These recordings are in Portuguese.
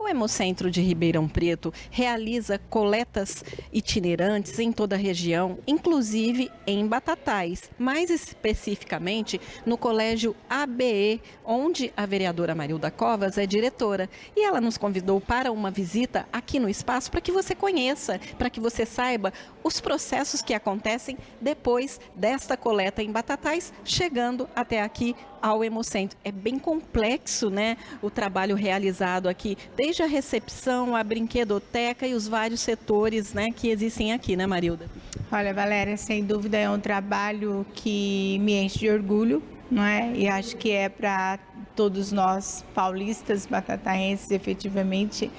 Hemocentro de Ribeirão Preto realiza coletas itinerantes em toda a região, inclusive em Batatais, mais especificamente no Colégio ABE, onde a vereadora Marilda Covas é diretora. E ela nos convidou para uma visita aqui no espaço para que você conheça, para que você saiba os processos que acontecem depois desta coleta em Batatais, chegando até aqui ao Hemocentro. É bem complexo, né, o trabalho realizado aqui, desde a recepção, a brinquedoteca e os vários setores, né, que existem aqui, né, Marilda? Olha, Valéria, sem dúvida é um trabalho que me enche de orgulho, não é? E acho que é para todos nós paulistas, batataenses, efetivamente,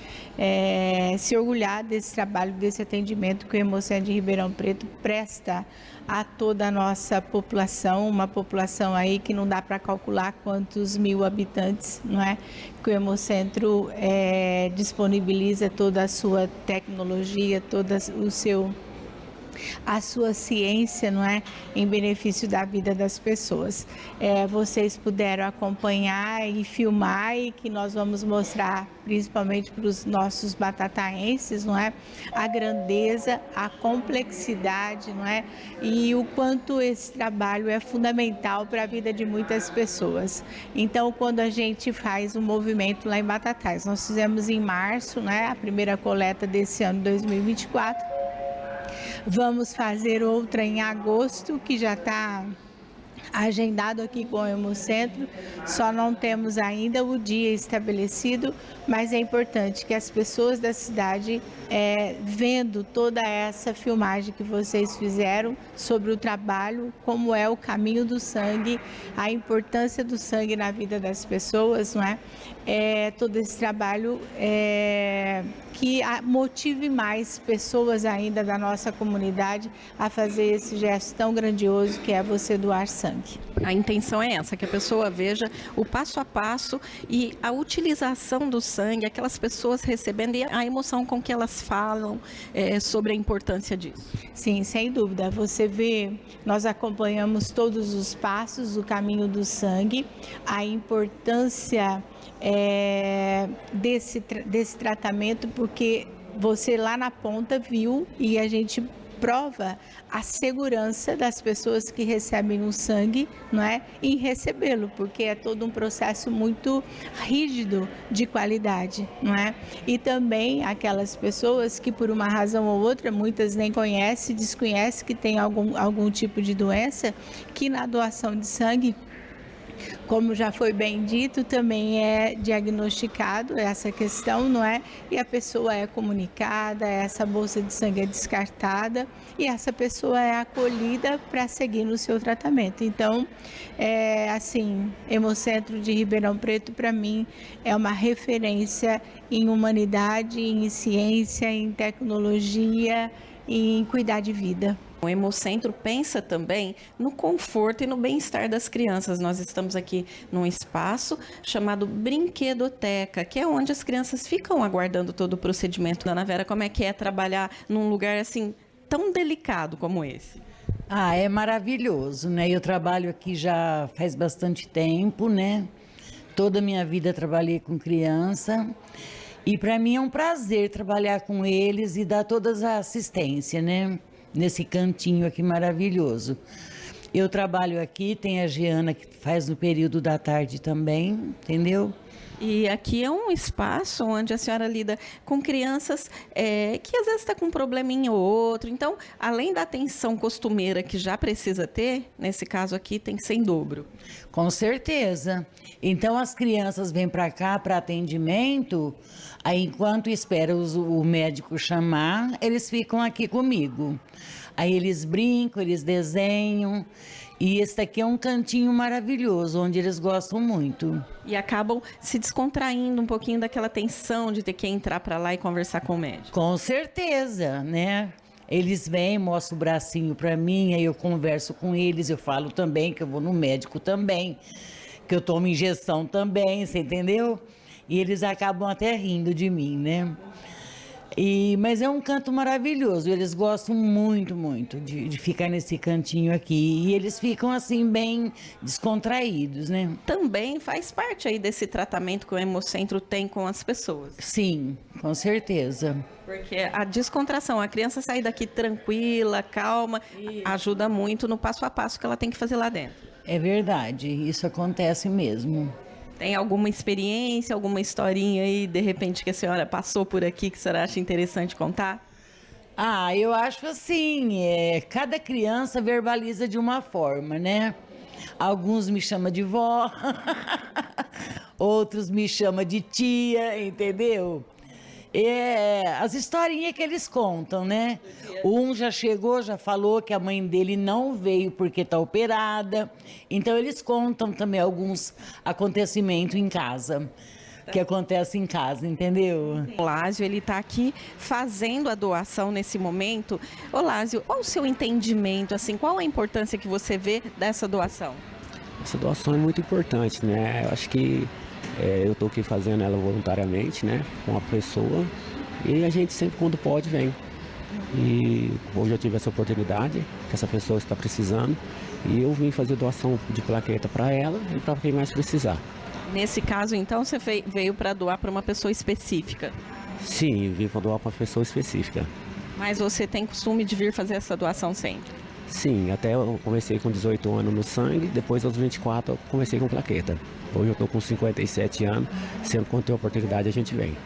se orgulhar desse trabalho, desse atendimento que o Hemocentro de Ribeirão Preto presta a toda a nossa população, uma população aí que não dá para calcular quantos mil habitantes, não é? Que o Hemocentro disponibiliza toda a sua tecnologia, a sua ciência, não é, em benefício da vida das pessoas. Vocês puderam acompanhar e filmar, e que nós vamos mostrar principalmente para os nossos batataenses, não é, a grandeza, a complexidade, não é, e o quanto esse trabalho é fundamental para a vida de muitas pessoas. Então, quando a gente faz um movimento lá em Batatais, nós fizemos em março, né, a primeira coleta desse ano 2024. Vamos fazer outra em agosto, que já está agendado aqui com o Hemocentro, só não temos ainda o dia estabelecido, mas é importante que as pessoas da cidade, vendo toda essa filmagem que vocês fizeram sobre o trabalho, como é o caminho do sangue, a importância do sangue na vida das pessoas, não é? Todo esse trabalho que motive mais pessoas ainda da nossa comunidade a fazer esse gesto tão grandioso que é você doar sangue. A intenção é essa, que a pessoa veja o passo a passo e a utilização do sangue, aquelas pessoas recebendo e a emoção com que elas falam sobre a importância disso. Sim, sem dúvida. Você vê, nós acompanhamos todos os passos, o caminho do sangue, a importância desse tratamento, porque você lá na ponta viu e a gente prova a segurança das pessoas que recebem o sangue, não é, em recebê-lo, porque é todo um processo muito rígido de qualidade, não é? E também aquelas pessoas que por uma razão ou outra, muitas nem conhecem, desconhecem que tem algum tipo de doença, que na doação de sangue, como já foi bem dito, também é diagnosticado essa questão, não é? E a pessoa é comunicada, essa bolsa de sangue é descartada e essa pessoa é acolhida para seguir no seu tratamento. Então, Hemocentro de Ribeirão Preto, para mim, é uma referência em humanidade, em ciência, em tecnologia e em cuidar de vida. O Hemocentro pensa também no conforto e no bem-estar das crianças. Nós estamos aqui num espaço chamado Brinquedoteca, que é onde as crianças ficam aguardando todo o procedimento. Ana Vera, como é que é trabalhar num lugar assim tão delicado como esse? É maravilhoso, né? Eu trabalho aqui já faz bastante tempo, né? Toda a minha vida trabalhei com criança. E para mim é um prazer trabalhar com eles e dar toda a assistência, né? Nesse cantinho aqui maravilhoso. Eu trabalho aqui, tem a Giana que faz no período da tarde também, entendeu? E aqui é um espaço onde a senhora lida com crianças que às vezes está com um probleminha ou outro. Então, além da atenção costumeira que já precisa ter, nesse caso aqui tem que ser em dobro. Com certeza. Então, as crianças vêm para cá para atendimento, aí enquanto espera o médico chamar, eles ficam aqui comigo. Aí eles brincam, eles desenham. E esse aqui é um cantinho maravilhoso, onde eles gostam muito. E acabam se descontraindo um pouquinho daquela tensão de ter que entrar para lá e conversar com o médico. Com certeza, né? Eles vêm, mostram o bracinho para mim, aí eu converso com eles, eu falo também que eu vou no médico também, que eu tomo injeção também, você entendeu? E eles acabam até rindo de mim, né? Mas é um canto maravilhoso, eles gostam muito, muito de ficar nesse cantinho aqui. E eles ficam assim bem descontraídos, né? Também faz parte aí desse tratamento que o Hemocentro tem com as pessoas. Sim, com certeza. Porque a descontração, a criança sair daqui tranquila, calma, ajuda muito no passo a passo que ela tem que fazer lá dentro. É verdade, isso acontece mesmo. Tem alguma experiência, alguma historinha aí, de repente, que a senhora passou por aqui que a senhora acha interessante contar? Eu acho assim, cada criança verbaliza de uma forma, né? Alguns me chamam de vó, outros me chamam de tia, entendeu? As historinhas que eles contam, né? Um já chegou, já falou que a mãe dele não veio porque está operada. Então, eles contam também alguns acontecimentos em casa, que acontecem em casa, entendeu? O Lázio, ele está aqui fazendo a doação nesse momento. Ô Lázio, qual o seu entendimento, assim, qual a importância que você vê dessa doação? Essa doação é muito importante, né? Eu acho que eu estou aqui fazendo ela voluntariamente, né? Com a pessoa. E a gente sempre, quando pode, vem. E hoje eu tive essa oportunidade, que essa pessoa está precisando. E eu vim fazer doação de plaqueta para ela e para quem mais precisar. Nesse caso, então, você veio para doar para uma pessoa específica? Sim, vim para doar para uma pessoa específica. Mas você tem costume de vir fazer essa doação sempre? Sim, até eu comecei com 18 anos no sangue, depois aos 24 eu comecei com plaqueta. Hoje eu estou com 57 anos, sempre quando tem oportunidade a gente vem.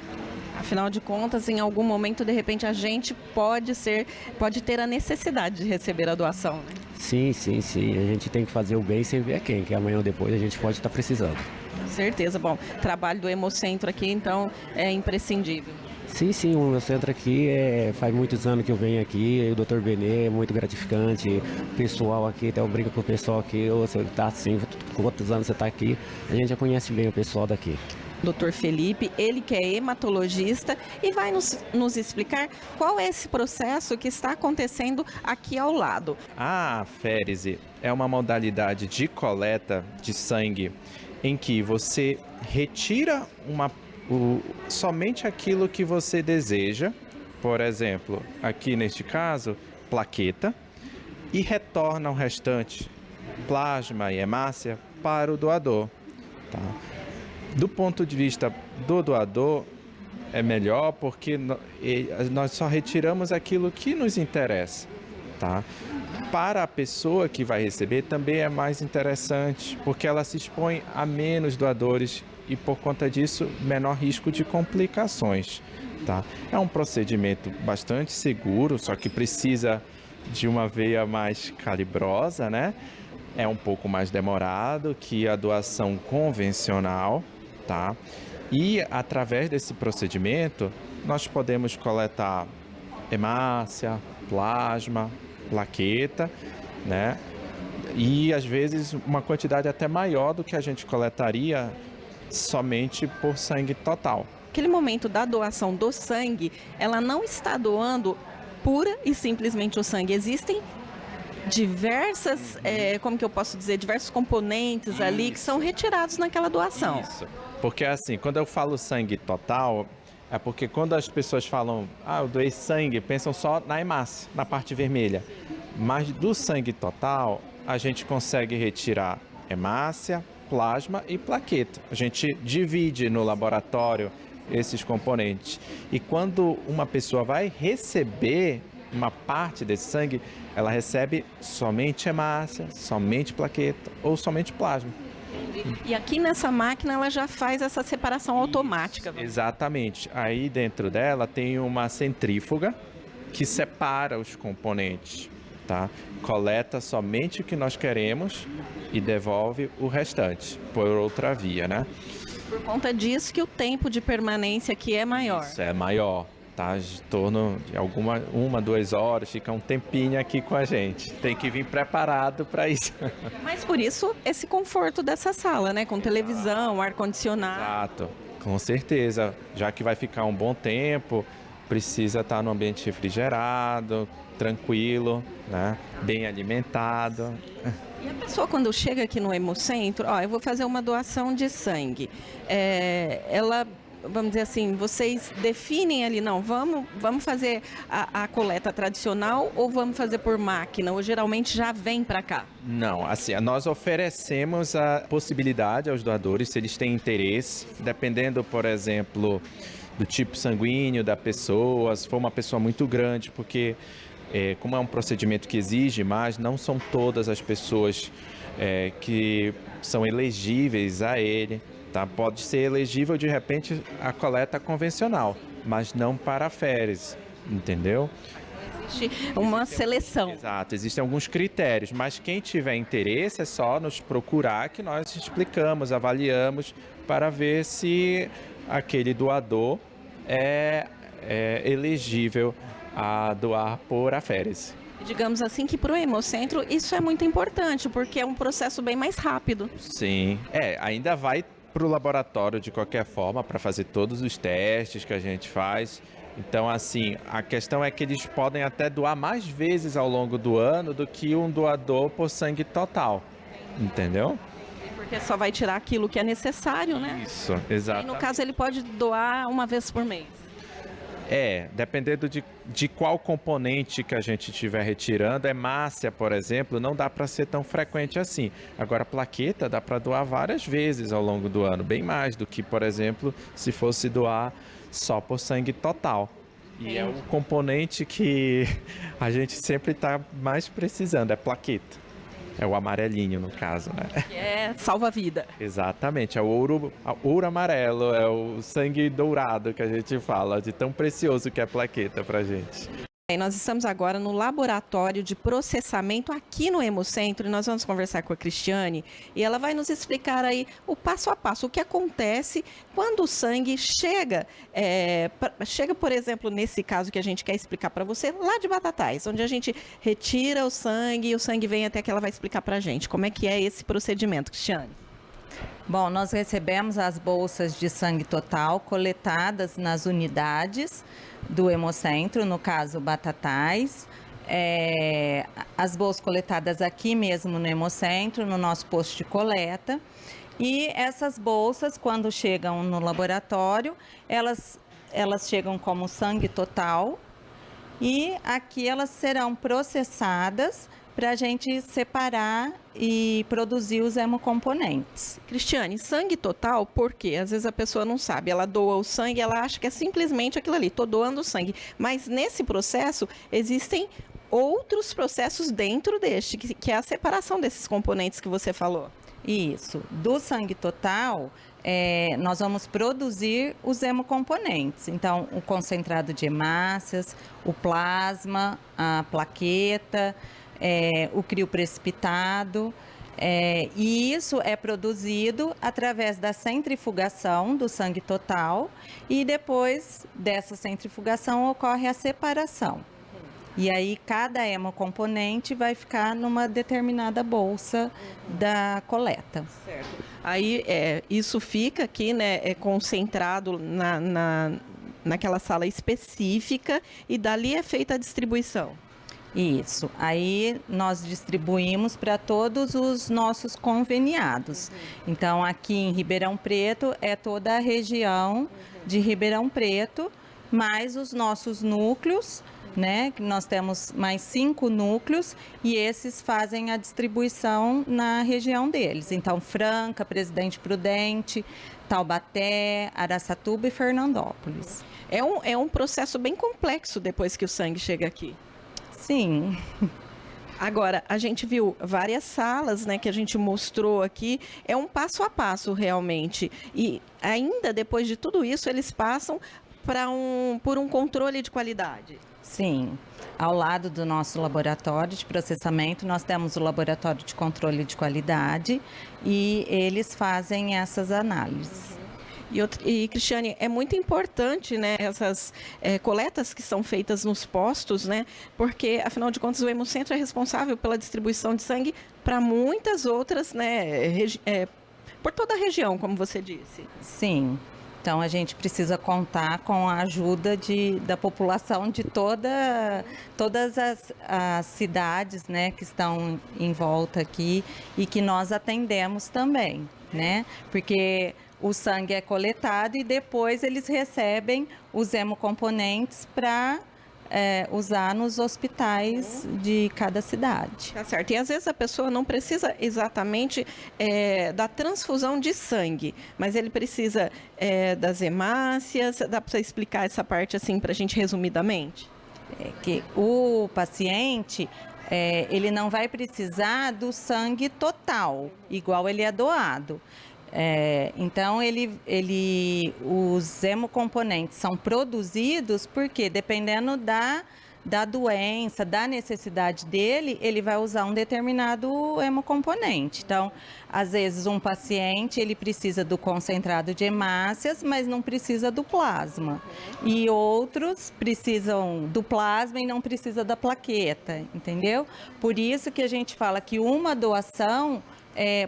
Afinal de contas, em algum momento, de repente, a gente pode ter a necessidade de receber a doação, né? Sim. A gente tem que fazer o bem sem ver a quem, que amanhã ou depois a gente pode estar precisando. Com certeza. Bom, o trabalho do Hemocentro aqui, então, é imprescindível. Sim, o meu centro aqui faz muitos anos que eu venho aqui, o Dr. Benê é muito gratificante, o pessoal aqui, até eu brinco com o pessoal aqui, você está assim, quantos anos você está aqui, a gente já conhece bem o pessoal daqui. Dr. Felipe, ele que é hematologista e vai nos explicar qual é esse processo que está acontecendo aqui ao lado. A aférese é uma modalidade de coleta de sangue em que você retira somente aquilo que você deseja, por exemplo, aqui neste caso, plaqueta, e retorna o restante, plasma e hemácia, para o doador. Tá? Do ponto de vista do doador, é melhor porque nós só retiramos aquilo que nos interessa. Tá? Para a pessoa que vai receber também é mais interessante, porque ela se expõe a menos doadores e, por conta disso, menor risco de complicações. Tá? É um procedimento bastante seguro, só que precisa de uma veia mais calibrosa, né? É um pouco mais demorado que a doação convencional, tá? E, através desse procedimento, nós podemos coletar hemácia, plasma, plaqueta, né? E, às vezes, uma quantidade até maior do que a gente coletaria somente por sangue total. Aquele momento da doação do sangue, ela não está doando pura e simplesmente o sangue. Existem diversas, como que eu posso dizer, diversos componentes ali que são retirados naquela doação. Isso, porque assim, quando eu falo sangue total, é porque quando as pessoas falam, eu doei sangue, pensam só na hemácia, na parte vermelha. Mas do sangue total, a gente consegue retirar hemácia, plasma e plaqueta. A gente divide no laboratório esses componentes. E quando uma pessoa vai receber uma parte desse sangue, ela recebe somente hemácia, somente plaqueta ou somente plasma. E aqui nessa máquina ela já faz essa separação automática. Exatamente. Aí dentro dela tem uma centrífuga que separa os componentes, tá? Coleta somente o que nós queremos e devolve o restante por outra via, né? Por conta disso que o tempo de permanência aqui é maior. Isso é maior, tá? De torno de 1-2 horas, fica um tempinho aqui com a gente. Tem que vir preparado para isso. Mas por isso esse conforto dessa sala, né? Com televisão, ar-condicionado. Exato, com certeza. Já que vai ficar um bom tempo, precisa estar no ambiente refrigerado, tranquilo, né? Bem alimentado. E a pessoa, quando chega aqui no Hemocentro, eu vou fazer uma doação de sangue. Ela vamos dizer assim, vocês definem ali, não, vamos fazer a coleta tradicional ou vamos fazer por máquina? Ou geralmente já vem para cá? Não, assim, nós oferecemos a possibilidade aos doadores, se eles têm interesse, dependendo, por exemplo, do tipo sanguíneo da pessoa, se for uma pessoa muito grande, porque como é um procedimento que exige mais, não são todas as pessoas que são elegíveis a ele. Tá? Pode ser elegível, de repente, a coleta convencional, mas não para a féres, entendeu? Existe uma seleção. Exato, existem alguns critérios, mas quem tiver interesse é só nos procurar que nós explicamos, avaliamos para ver se aquele doador é elegível a doar por aféres. Digamos assim que para o Hemocentro isso é muito importante, porque é um processo bem mais rápido. Sim, ainda vai para o laboratório de qualquer forma para fazer todos os testes que a gente faz. Então, assim, a questão é que eles podem até doar mais vezes ao longo do ano do que um doador por sangue total, entendeu? Porque só vai tirar aquilo que é necessário, né? Isso, E exato. no caso ele pode doar uma vez por mês. Dependendo de qual componente que a gente estiver retirando, hemácia, por exemplo, não dá para ser tão frequente assim. Agora, plaqueta dá para doar várias vezes ao longo do ano, bem mais do que, por exemplo, se fosse doar só por sangue total. E é o componente que a gente sempre está mais precisando, é plaqueta. É o amarelinho, no caso, né? Que é salva-vida. Exatamente, é o ouro amarelo, é o sangue dourado que a gente fala, de tão precioso que é a plaqueta pra gente. Nós estamos agora no laboratório de processamento aqui no Hemocentro e nós vamos conversar com a Cristiane e ela vai nos explicar aí o passo a passo, o que acontece quando o sangue chega, por exemplo, nesse caso que a gente quer explicar para você, lá de Batatais, onde a gente retira o sangue e o sangue vem até que ela vai explicar para a gente. Como é que é esse procedimento, Cristiane? Bom, nós recebemos as bolsas de sangue total coletadas nas unidades do Hemocentro, no caso Batatais. As bolsas coletadas aqui mesmo no Hemocentro, no nosso posto de coleta. E essas bolsas, quando chegam no laboratório, elas chegam como sangue total e aqui elas serão processadas para a gente separar e produzir os hemocomponentes. Cristiane, sangue total, por quê? Às vezes a pessoa não sabe, ela doa o sangue, ela acha que é simplesmente aquilo ali, estou doando o sangue. Mas nesse processo existem outros processos dentro deste, que é a separação desses componentes que você falou. Isso. Do sangue total, nós vamos produzir os hemocomponentes. Então, o concentrado de hemácias, o plasma, a plaqueta, o crio precipitado, e isso é produzido através da centrifugação do sangue total e depois dessa centrifugação ocorre a separação. E aí cada hemocomponente vai ficar numa determinada bolsa da coleta. Certo. Aí isso fica aqui, né, concentrado naquela sala específica e dali é feita a distribuição. Isso. Aí nós distribuímos para todos os nossos conveniados. Então, aqui em Ribeirão Preto é toda a região de Ribeirão Preto, mais os nossos núcleos, né? Nós temos mais 5 núcleos e esses fazem a distribuição na região deles. Então, Franca, Presidente Prudente, Taubaté, Araçatuba e Fernandópolis. É um processo bem complexo depois que o sangue chega aqui. Sim. Agora, a gente viu várias salas, né, que a gente mostrou aqui. É um passo a passo, realmente. E ainda depois de tudo isso, eles passam por um controle de qualidade. Sim. Ao lado do nosso laboratório de processamento, nós temos o laboratório de controle de qualidade e eles fazem essas análises. E Cristiane, é muito importante, né, essas coletas que são feitas nos postos, né, porque, afinal de contas, o Hemocentro é responsável pela distribuição de sangue para muitas outras, né, por toda a região, como você disse. Sim. Então, a gente precisa contar com a ajuda da população de todas as cidades, né, que estão em volta aqui e que nós atendemos também. né? Porque o sangue é coletado e depois eles recebem os hemocomponentes para usar nos hospitais de cada cidade. Tá certo. E às vezes a pessoa não precisa exatamente da transfusão de sangue, mas ele precisa das hemácias. Dá para você explicar essa parte assim para a gente resumidamente? Que o paciente ele não vai precisar do sangue total, igual ele é doado. Então, os hemocomponentes são produzidos porque, dependendo da doença, da necessidade dele, ele vai usar um determinado hemocomponente. Então, às vezes, um paciente ele precisa do concentrado de hemácias, mas não precisa do plasma. E outros precisam do plasma e não precisa da plaqueta, entendeu? Por isso que a gente fala que uma doação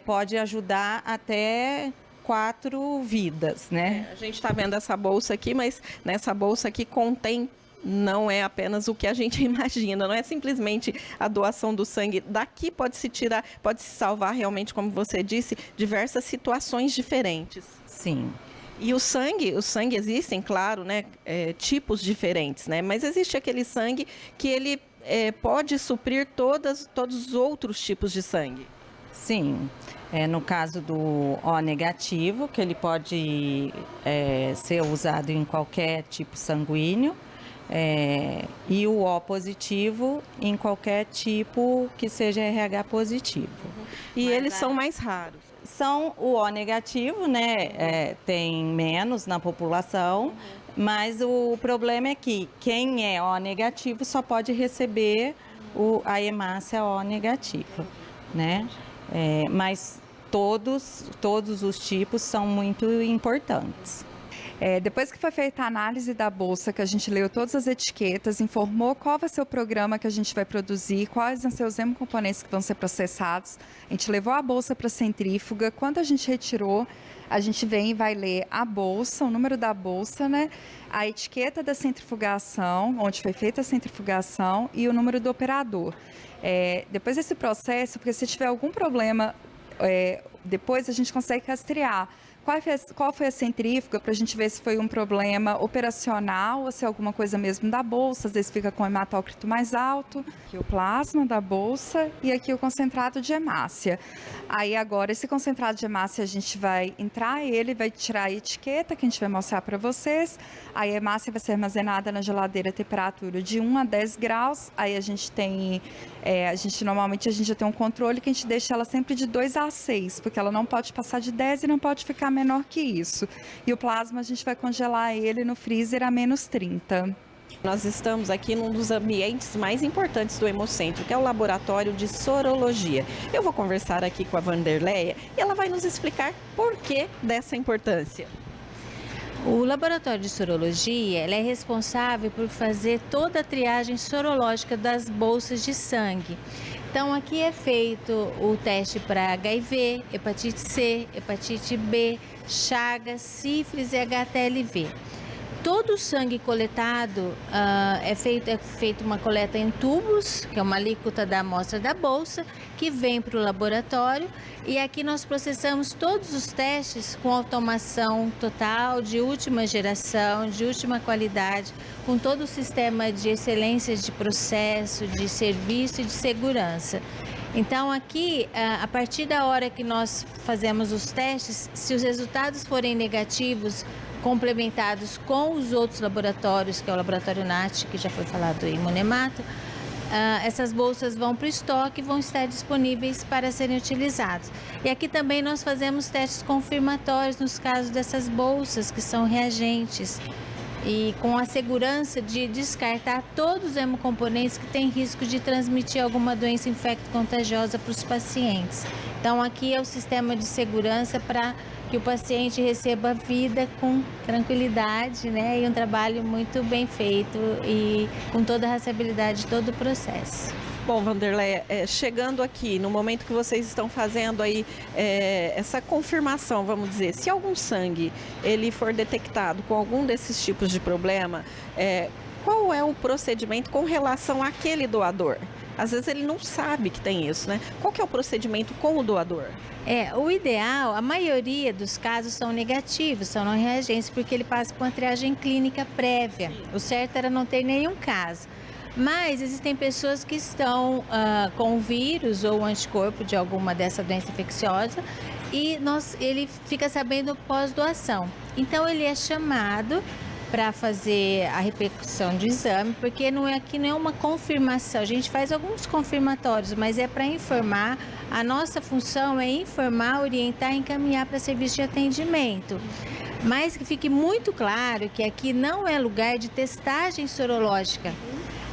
pode ajudar até 4 vidas, né? A gente está vendo essa bolsa aqui, mas nessa bolsa aqui contém, não é apenas o que a gente imagina, não é simplesmente a doação do sangue. Daqui pode se tirar, pode se salvar realmente, como você disse, diversas situações diferentes. Sim. E o sangue existem, claro, né, tipos diferentes, né? Mas existe aquele sangue que ele pode suprir todos os outros tipos de sangue. Sim, no caso do O negativo, que ele pode ser usado em qualquer tipo sanguíneo, e o O positivo em qualquer tipo que seja RH positivo. E eles são mais raros. São o O negativo, né? Tem menos na população, mas o problema é que quem é O negativo só pode receber a hemácia O negativa, né? Mas todos os tipos são muito importantes. Depois que foi feita a análise da bolsa, que a gente leu todas as etiquetas, informou qual vai ser o programa que a gente vai produzir, quais vão ser os hemocomponentes que vão ser processados, a gente levou a bolsa para a centrífuga. Quando a gente retirou, a gente vem e vai ler a bolsa, o número da bolsa, né? A etiqueta da centrifugação, onde foi feita a centrifugação, e o número do operador. Depois desse processo, porque se tiver algum problema, depois a gente consegue rastrear qual foi a centrífuga, para a gente ver se foi um problema operacional ou se é alguma coisa mesmo da bolsa. Às vezes fica com o hematócrito mais alto. Aqui o plasma da bolsa e aqui o concentrado de hemácia. Aí agora esse concentrado de hemácia a gente vai entrar ele, vai tirar a etiqueta que a gente vai mostrar para vocês. Aí a hemácia vai ser armazenada na geladeira a temperatura de 1 a 10 graus. Aí a gente tem, normalmente a gente já tem um controle que a gente deixa ela sempre de 2 a 6, porque ela não pode passar de 10 e não pode ficar menor que isso. E o plasma a gente vai congelar ele no freezer a menos 30. Nós estamos aqui num dos ambientes mais importantes do Hemocentro, que é o laboratório de sorologia. Eu vou conversar aqui com a Vanderleia e ela vai nos explicar por que dessa importância. O laboratório de sorologia é responsável por fazer toda a triagem sorológica das bolsas de sangue. Então, aqui é feito o teste para HIV, hepatite C, hepatite B, Chagas, sífilis e HTLV. Todo o sangue coletado é feito uma coleta em tubos, que é uma alíquota da amostra da bolsa, que vem para o laboratório. E aqui nós processamos todos os testes com automação total, de última geração, de última qualidade, com todo o sistema de excelência de processo, de serviço e de segurança. Então aqui, a partir da hora que nós fazemos os testes, se os resultados forem negativos, complementados com os outros laboratórios, que é o laboratório NAT, que já foi falado em Monemato, essas bolsas vão para o estoque e vão estar disponíveis para serem utilizadas. E aqui também nós fazemos testes confirmatórios nos casos dessas bolsas, que são reagentes, e com a segurança de descartar todos os hemocomponentes que têm risco de transmitir alguma doença infecto-contagiosa para os pacientes. Então aqui é o sistema de segurança para que o paciente receba vida com tranquilidade, né? E um trabalho muito bem feito e com toda a rastreabilidade de todo o processo. Bom, Vanderleia, chegando aqui, no momento que vocês estão fazendo aí essa confirmação, vamos dizer, se algum sangue ele for detectado com algum desses tipos de problema, qual é o procedimento com relação àquele doador? às vezes ele não sabe que tem isso, né? Qual que é o procedimento com o doador? O ideal, a maioria dos casos são negativos, são não reagentes, porque ele passa por uma triagem clínica prévia. O certo era não ter nenhum caso. Mas existem pessoas que estão com o vírus ou o anticorpo de alguma dessa doença infecciosa e ele fica sabendo pós-doação. Então ele é chamado para fazer a repercussão de exame, porque aqui não é uma confirmação. A gente faz alguns confirmatórios, mas é para informar. A nossa função é informar, orientar e encaminhar para serviço de atendimento. Mas que fique muito claro que aqui não é lugar de testagem sorológica.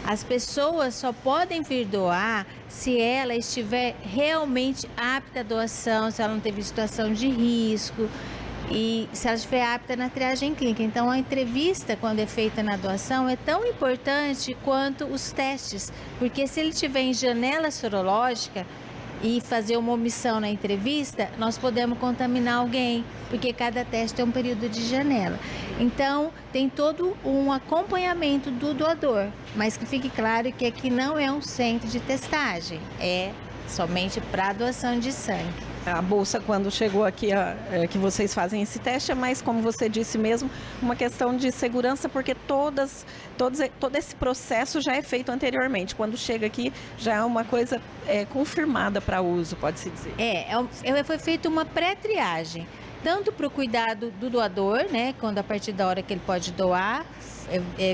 As pessoas só podem vir doar se ela estiver realmente apta à doação, se ela não teve situação de risco e se ela estiver apta na triagem clínica. Então, a entrevista, quando é feita na doação, é tão importante quanto os testes, porque se ele estiver em janela sorológica e fazer uma omissão na entrevista, nós podemos contaminar alguém, porque cada teste tem um período de janela. Então, tem todo um acompanhamento do doador, mas que fique claro que aqui não é um centro de testagem, é somente para doação de sangue. A bolsa, quando chegou aqui, que vocês fazem esse teste, é mais, como você disse mesmo, uma questão de segurança, porque todo esse processo já é feito anteriormente. Quando chega aqui, já é uma coisa confirmada para uso, pode-se dizer. Foi feita uma pré-triagem, tanto para o cuidado do doador, né, quando a partir da hora que ele pode doar,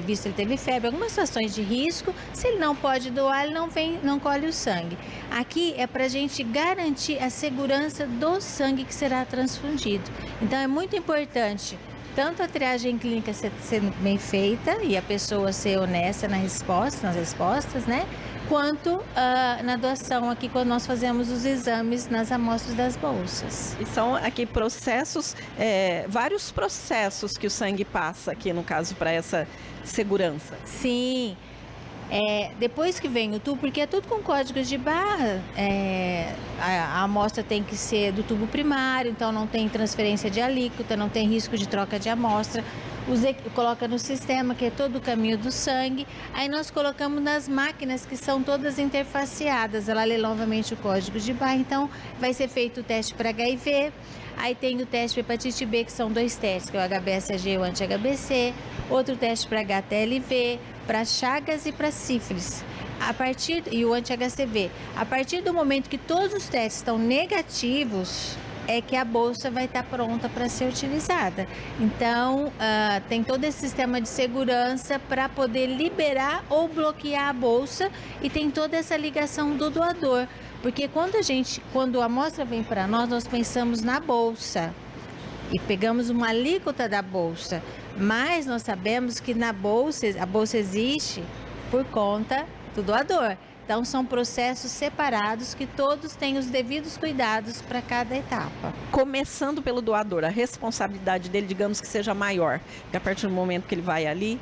visto ele teve febre, algumas situações de risco, se ele não pode doar, ele não colhe o sangue. Aqui é para a gente garantir a segurança do sangue que será transfundido. Então é muito importante tanto a triagem clínica ser bem feita e a pessoa ser honesta nas respostas, né? Quanto na doação aqui, quando nós fazemos os exames nas amostras das bolsas. E são aqui processos, vários processos que o sangue passa aqui, no caso, para essa segurança. Sim. Depois que vem o tubo, porque é tudo com códigos de barra, a amostra tem que ser do tubo primário, então não tem transferência de alíquota, não tem risco de troca de amostra. Coloca no sistema, que é todo o caminho do sangue. Aí nós colocamos nas máquinas, que são todas interfaceadas. Ela lê novamente o código de barra. Então, vai ser feito o teste para HIV. Aí tem o teste para hepatite B, que são 2 testes, que é o HBsAg e o anti-HBC. Outro teste para HTLV, para Chagas e para sífilis. E o anti-HCV. A partir do momento que todos os testes estão negativos, é que a bolsa vai estar pronta para ser utilizada. Então, tem todo esse sistema de segurança para poder liberar ou bloquear a bolsa e tem toda essa ligação do doador. Porque quando a amostra vem para nós pensamos na bolsa e pegamos uma alíquota da bolsa, mas nós sabemos que a bolsa existe por conta do doador. Então, são processos separados que todos têm os devidos cuidados para cada etapa. Começando pelo doador, a responsabilidade dele, digamos que seja maior. Porque a partir do momento que ele vai ali,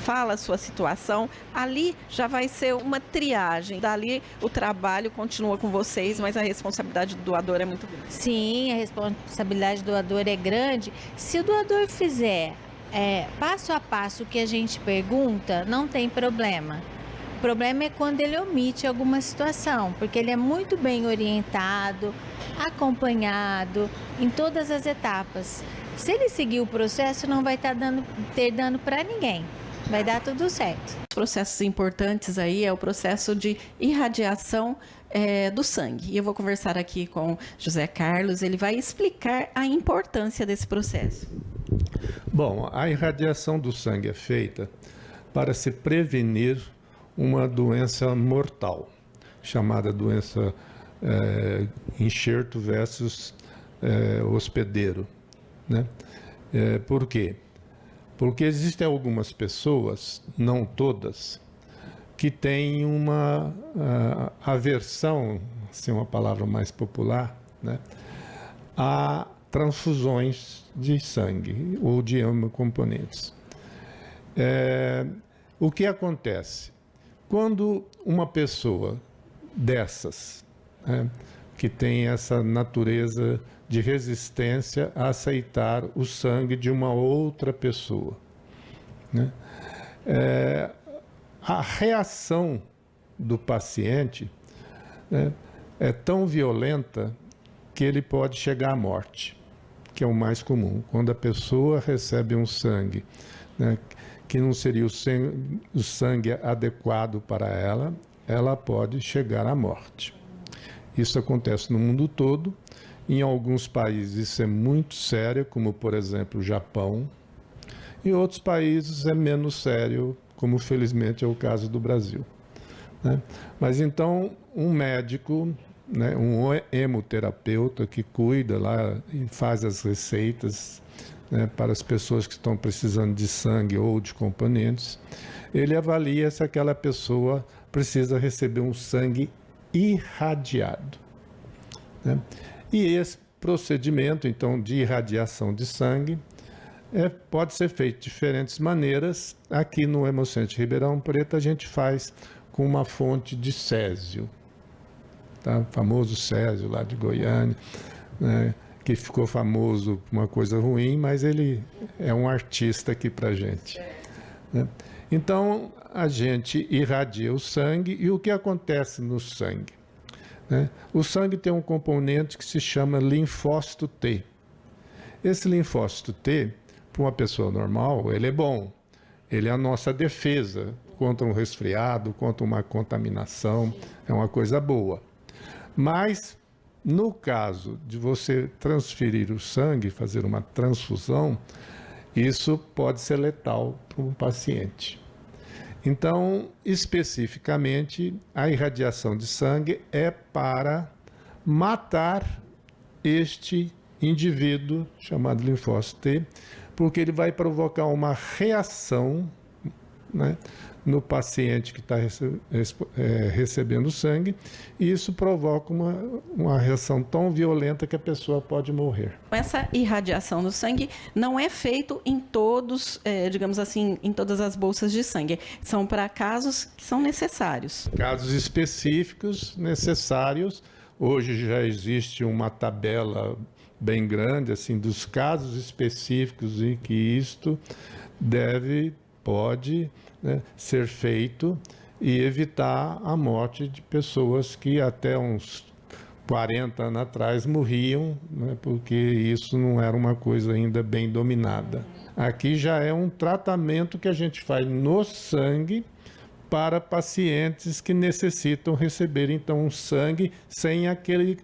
fala a sua situação, ali já vai ser uma triagem. Dali, o trabalho continua com vocês, mas a responsabilidade do doador é muito grande. Sim, a responsabilidade do doador é grande. Se o doador fizer passo a passo o que a gente pergunta, não tem problema. O problema é quando ele omite alguma situação, porque ele é muito bem orientado, acompanhado em todas as etapas. Se ele seguir o processo, não vai ter dano para ninguém. Vai dar tudo certo. Processos importantes aí é o processo de irradiação do sangue. E eu vou conversar aqui com José Carlos, ele vai explicar a importância desse processo. Bom, a irradiação do sangue é feita para se prevenir uma doença mortal, chamada doença enxerto versus hospedeiro, né? Por quê? Porque existem algumas pessoas, não todas, que têm uma aversão, assim, uma palavra mais popular, né, a transfusões de sangue ou de hemocomponentes. O que acontece? Quando uma pessoa dessas, né, que tem essa natureza de resistência a aceitar o sangue de uma outra pessoa, né, a reação do paciente, né, é tão violenta que ele pode chegar à morte, que é o mais comum. Quando a pessoa recebe um sangue, né, que não seria o sangue adequado para ela, ela pode chegar à morte. Isso acontece no mundo todo. Em alguns países isso é muito sério, como por exemplo o Japão. Em outros países é menos sério, como felizmente é o caso do Brasil, né? Mas então um médico, né, um hemoterapeuta que cuida lá e faz as receitas, né, para as pessoas que estão precisando de sangue ou de componentes, ele avalia se aquela pessoa precisa receber um sangue irradiado, né? E esse procedimento, então, de irradiação de sangue pode ser feito de diferentes maneiras. Aqui no Hemocentro Ribeirão Preto a gente faz com uma fonte de césio, tá? O famoso césio lá de Goiânia, né, que ficou famoso por uma coisa ruim, mas ele é um artista aqui para a gente, né? Então, a gente irradia o sangue. E o que acontece no sangue, né? O sangue tem um componente que se chama linfócito T. Esse linfócito T, para uma pessoa normal, ele é bom. Ele é a nossa defesa contra um resfriado, contra uma contaminação. É uma coisa boa. Mas, no caso de você transferir o sangue, fazer uma transfusão, isso pode ser letal para um paciente. Então, especificamente, a irradiação de sangue é para matar este indivíduo, chamado linfócito T, porque ele vai provocar uma reação, né, no paciente que está recebendo sangue, e isso provoca uma reação tão violenta que a pessoa pode morrer. Essa irradiação do sangue não é feito em todos, digamos assim, em todas as bolsas de sangue. São para casos que são necessários. Casos específicos necessários. Hoje já existe uma tabela bem grande assim dos casos específicos em que isto pode, né, ser feito e evitar a morte de pessoas que até uns 40 anos atrás morriam, né, porque isso não era uma coisa ainda bem dominada. Aqui já é um tratamento que a gente faz no sangue para pacientes que necessitam receber então um sangue sem aquele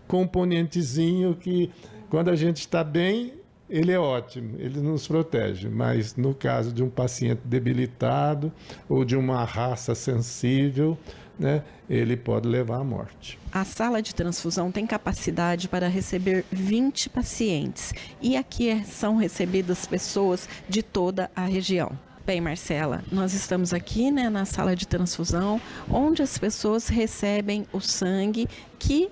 componentezinho que, quando a gente está bem, ele é ótimo, ele nos protege, mas no caso de um paciente debilitado ou de uma raça sensível, né, ele pode levar à morte. A sala de transfusão tem capacidade para receber 20 pacientes e aqui são recebidas pessoas de toda a região. Bem, Marcela, nós estamos aqui, né, na sala de transfusão, onde as pessoas recebem o sangue que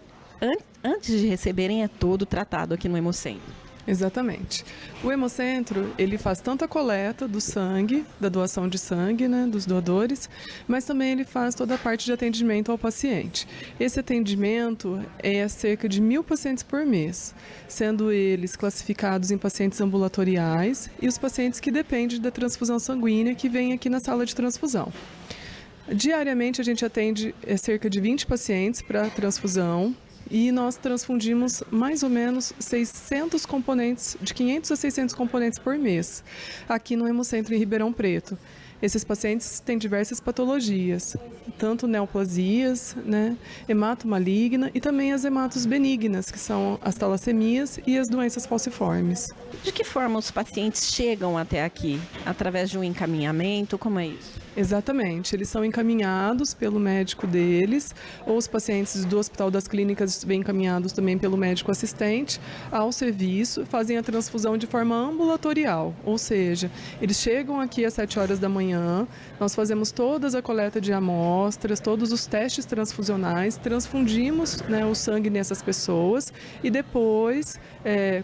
antes de receberem é todo tratado aqui no Hemocentro. Exatamente. O Hemocentro, ele faz tanto a coleta do sangue, da doação de sangue, né, dos doadores, mas também ele faz toda a parte de atendimento ao paciente. Esse atendimento é cerca de 1.000 pacientes por mês, sendo eles classificados em pacientes ambulatoriais e os pacientes que dependem da transfusão sanguínea que vêm aqui na sala de transfusão. Diariamente a gente atende cerca de 20 pacientes para transfusão. E nós transfundimos mais ou menos 600 componentes, de 500 a 600 componentes por mês, aqui no Hemocentro em Ribeirão Preto. Esses pacientes têm diversas patologias, tanto neoplasias, né, hemato maligna e também as hematos benignas, que são as talassemias e as doenças falciformes. De que forma os pacientes chegam até aqui? Através de um encaminhamento? Como é isso? Exatamente, eles são encaminhados pelo médico deles, ou os pacientes do Hospital das Clínicas vêm encaminhados também pelo médico assistente ao serviço, fazem a transfusão de forma ambulatorial, ou seja, eles chegam aqui às 7 horas da manhã, nós fazemos toda a coleta de amostras, todos os testes transfusionais, transfundimos, né, o sangue nessas pessoas e depois,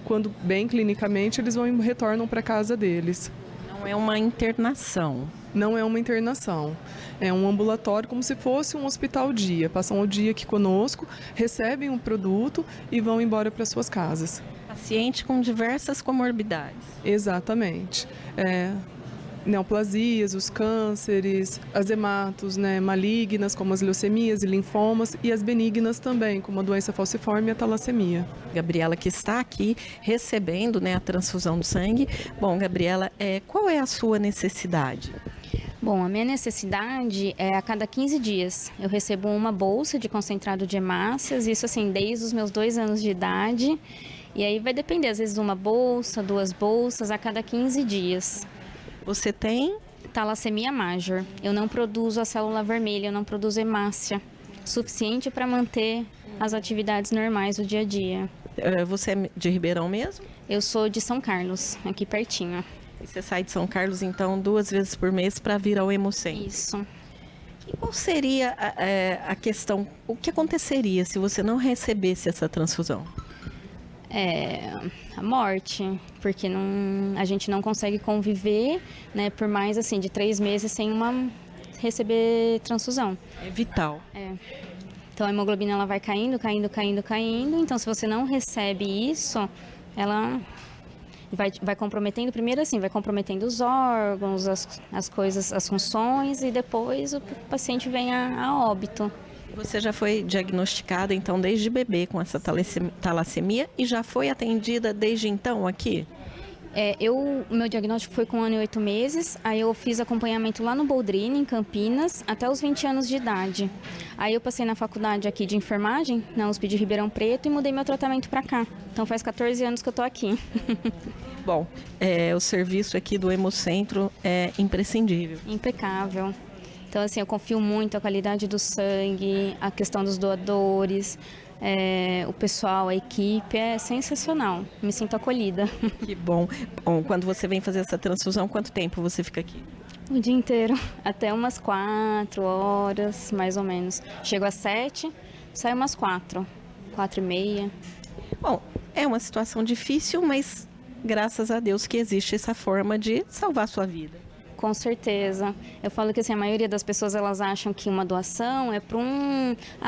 quando bem clinicamente, eles retornam para casa deles. Não é uma internação. Não é uma internação, é um ambulatório como se fosse um hospital-dia. Passam o dia aqui conosco, recebem um produto e vão embora para suas casas. Paciente com diversas comorbidades. Exatamente. neoplasias, os cânceres, as hematos, né, malignas, como as leucemias e linfomas, e as benignas também, como a doença falciforme e a talassemia. Gabriela, que está aqui recebendo, né, a transfusão de sangue. Bom, Gabriela, qual é a sua necessidade? Bom, a minha necessidade é a cada 15 dias. Eu recebo uma bolsa de concentrado de hemácias, isso assim, desde os meus 2 anos de idade. E aí vai depender, às vezes, uma bolsa, 2 bolsas a cada 15 dias. Você tem? Talassemia major. Eu não produzo a célula vermelha, eu não produzo hemácia. Suficiente para manter as atividades normais do dia a dia. Você é de Ribeirão mesmo? Eu sou de São Carlos, aqui pertinho. E você sai de São Carlos, então, 2 vezes por mês para vir ao Hemocentro? Isso. E qual seria a questão, o que aconteceria se você não recebesse essa transfusão? A morte, porque a gente não consegue conviver, né, por mais assim, de 3 meses sem receber transfusão. É vital. Então a hemoglobina ela vai caindo. Então se você não recebe isso, ela vai comprometendo, primeiro assim, vai comprometendo os órgãos, as coisas, as funções, e depois o paciente vem a óbito. Você já foi diagnosticada, então, desde bebê com essa talassemia e já foi atendida desde então aqui? O meu diagnóstico foi com 1 ano e 8 meses, aí eu fiz acompanhamento lá no Boldrini, em Campinas, até os 20 anos de idade. Aí eu passei na faculdade aqui de enfermagem, na USP de Ribeirão Preto, e mudei meu tratamento para cá. Então faz 14 anos que eu tô aqui. Bom, o serviço aqui do Hemocentro é imprescindível. Impecável. Então, assim, eu confio muito na qualidade do sangue, a questão dos doadores, o pessoal, a equipe, é sensacional. Me sinto acolhida. Que bom. Bom, quando você vem fazer essa transfusão, quanto tempo você fica aqui? O dia inteiro, até umas 4 horas, mais ou menos. Chego às 7, saio umas 4, 4h30. Bom, é uma situação difícil, mas graças a Deus que existe essa forma de salvar a sua vida. Com certeza. Eu falo que assim, a maioria das pessoas elas acham que uma doação é para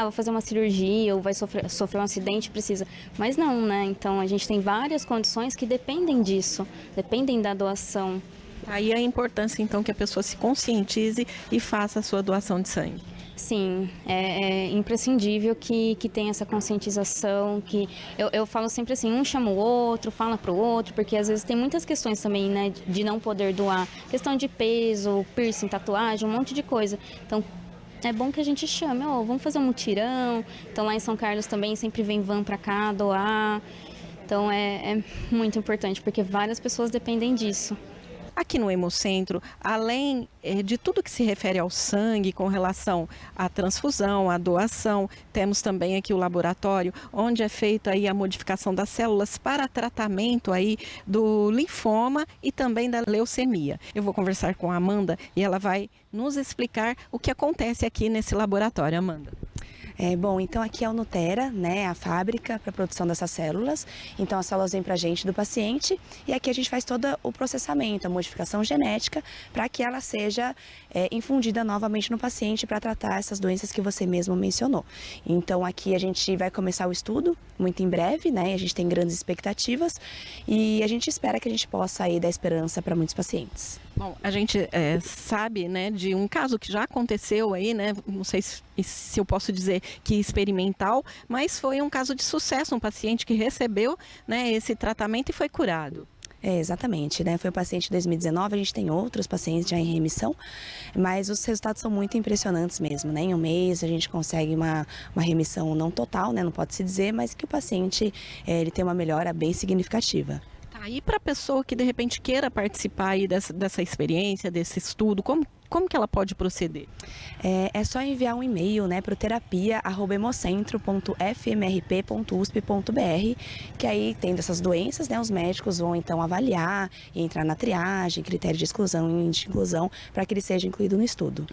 vou fazer uma cirurgia ou vai sofrer um acidente, precisa. Mas não, né? Então a gente tem várias condições que dependem disso, dependem da doação. Aí a importância então que a pessoa se conscientize e faça a sua doação de sangue. Sim, é imprescindível que tenha essa conscientização, que eu falo sempre assim, um chama o outro, fala pro outro, porque às vezes tem muitas questões também, né, de não poder doar, questão de peso, piercing, tatuagem, um monte de coisa. Então, é bom que a gente chame, vamos fazer um mutirão. Então, lá em São Carlos também sempre vem van para cá doar. Então, é muito importante, porque várias pessoas dependem disso. Aqui no Hemocentro, além de tudo que se refere ao sangue com relação à transfusão, à doação, temos também aqui o laboratório onde é feita aí a modificação das células para tratamento aí do linfoma e também da leucemia. Eu vou conversar com a Amanda e ela vai nos explicar o que acontece aqui nesse laboratório. Amanda. Bom, então aqui é o Nutera, né, a fábrica para a produção dessas células. Então as células vêm para a gente do paciente e aqui a gente faz todo o processamento, a modificação genética para que ela seja infundida novamente no paciente para tratar essas doenças que você mesmo mencionou. Então aqui a gente vai começar o estudo muito em breve, né, a gente tem grandes expectativas e a gente espera que a gente possa aí dar esperança para muitos pacientes. Bom, a gente sabe, né, de um caso que já aconteceu aí, né, não sei se eu posso dizer que experimental, mas foi um caso de sucesso, um paciente que recebeu, né, esse tratamento e foi curado. Exatamente, né? Foi um paciente de 2019, a gente tem outros pacientes já em remissão, mas os resultados são muito impressionantes mesmo, né? Em um mês a gente consegue uma remissão não total, né? Não pode se dizer, mas que o paciente ele tem uma melhora bem significativa. E para a pessoa que de repente queira participar aí dessa experiência, desse estudo, como que ela pode proceder? É só enviar um e-mail, né, para o terapia@hemocentro.fmrp.usp.br, que aí, tendo essas doenças, né, os médicos vão então avaliar e entrar na triagem, critério de exclusão e de inclusão, para que ele seja incluído no estudo.